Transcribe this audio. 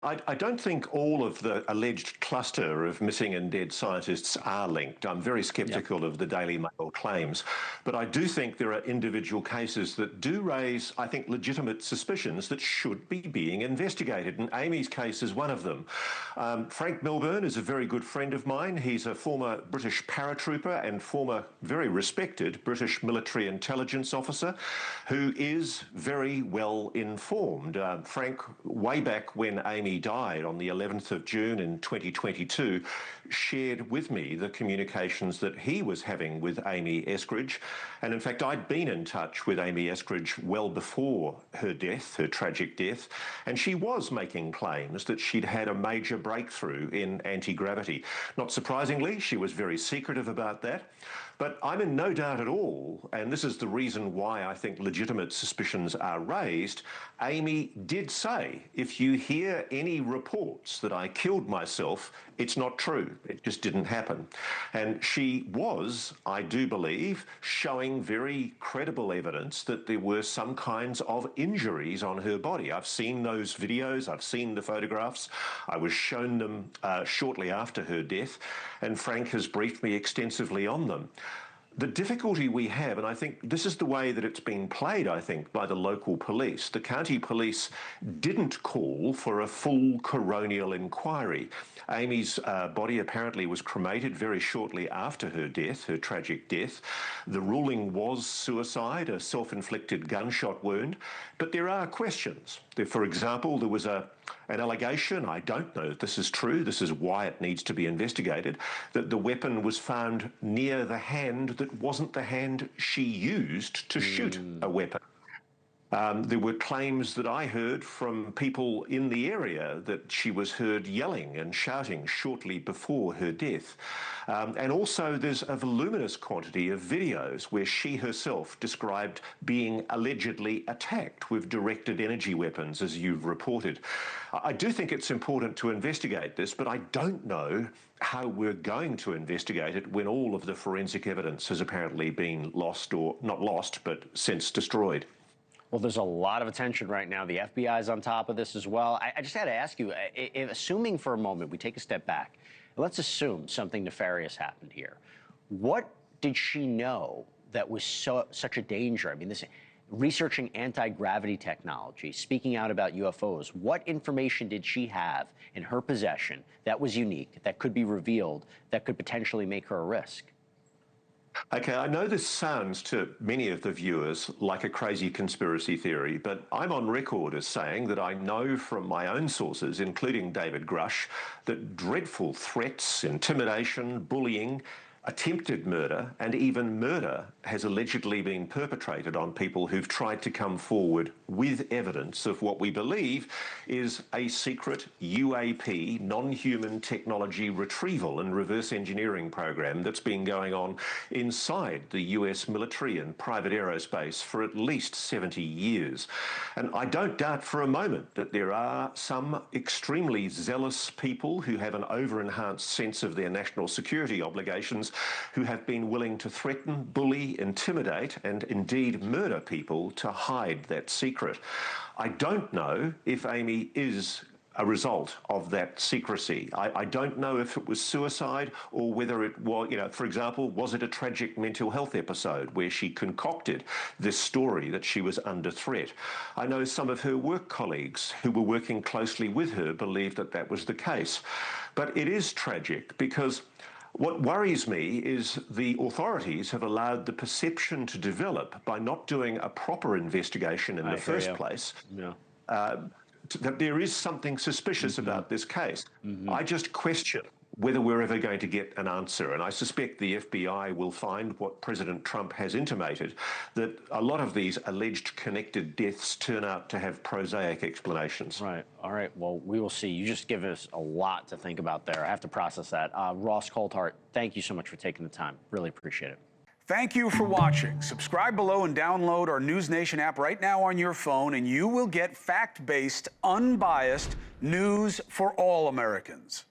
I don't think all of the alleged cluster of missing and dead scientists are linked. I'm very sceptical of the Daily Mail claims, but I do think there are individual cases that do raise, I think, legitimate suspicions that should be being investigated, and Amy's case is one of them. Frank Milburn is a very good friend of mine. He's a former British paratrooper and former very respected British military intelligence officer who is very well informed. Frank, way back when Amy died on the 11th of June in 2022, shared with me the communications that he was having with Amy Eskridge. And in fact, I'd been in touch with Amy Eskridge well before her death, her tragic death, and she was making claims that she'd had a major breakthrough in anti-gravity. Not surprisingly, she was very secretive about that. But I'm in no doubt at all, and this is the reason why I think legitimate suspicions are raised. Amy did say, if you hear any reports that I killed myself, it's not true. It just didn't happen. And she was, I do believe, showing very credible evidence that there were some kinds of injuries on her body. I've seen those videos, I've seen the photographs. I was shown them shortly after her death, and Frank has briefed me extensively on them. The difficulty we have, and I think this is the way that it's been played, I think, by the local police. The county police didn't call for a full coronial inquiry. Amy's body apparently was cremated very shortly after her death, her tragic death. The ruling was suicide, a self-inflicted gunshot wound, but there are questions. For example, there was an allegation, I don't know if this is true, this is why it needs to be investigated, that the weapon was found near the hand that wasn't the hand she used to shoot a weapon. There were claims that I heard from people in the area that she was heard yelling and shouting shortly before her death. And also there's a voluminous quantity of videos where she herself described being allegedly attacked with directed energy weapons, as you've reported. I do think it's important to investigate this, but I don't know how we're going to investigate it when all of the forensic evidence has apparently been lost, or not lost, but since destroyed. Well, there's a lot of attention right now. The FBI is on top of this as well. I just had to ask you, assuming for a moment we take a step back, let's assume something nefarious happened here. What did she know that was such a danger? I mean, this researching anti-gravity technology, speaking out about UFOs, what information did she have in her possession that was unique, that could be revealed, that could potentially make her a risk? Okay, I know this sounds to many of the viewers like a crazy conspiracy theory, but I'm on record as saying that I know from my own sources, including David Grush, that dreadful threats, intimidation, bullying, attempted murder, and even murder has allegedly been perpetrated on people who've tried to come forward with evidence of what we believe is a secret UAP, non-human technology retrieval and reverse engineering program that's been going on inside the US military and private aerospace for at least 70 years. And I don't doubt for a moment that there are some extremely zealous people who have an over-enhanced sense of their national security obligations who have been willing to threaten, bully, intimidate, and indeed murder people to hide that secret. I don't know if Amy is a result of that secrecy. I don't know if it was suicide or whether it was, for example, was it a tragic mental health episode where she concocted this story that she was under threat? I know some of her work colleagues who were working closely with her believed that that was the case. But it is tragic because what worries me is the authorities have allowed the perception to develop by not doing a proper investigation in the first place. That there is something suspicious about this case. I just question whether we're ever going to get an answer. And I suspect the FBI will find what President Trump has intimated, that a lot of these alleged connected deaths turn out to have prosaic explanations. Right. All right. Well, we will see. You just give us a lot to think about there. I have to process that. Ross Coulthart, thank you so much for taking the time. Really appreciate it. Thank you for watching. Subscribe below and download our NewsNation app right now on your phone, and you will get fact-based, unbiased news for all Americans.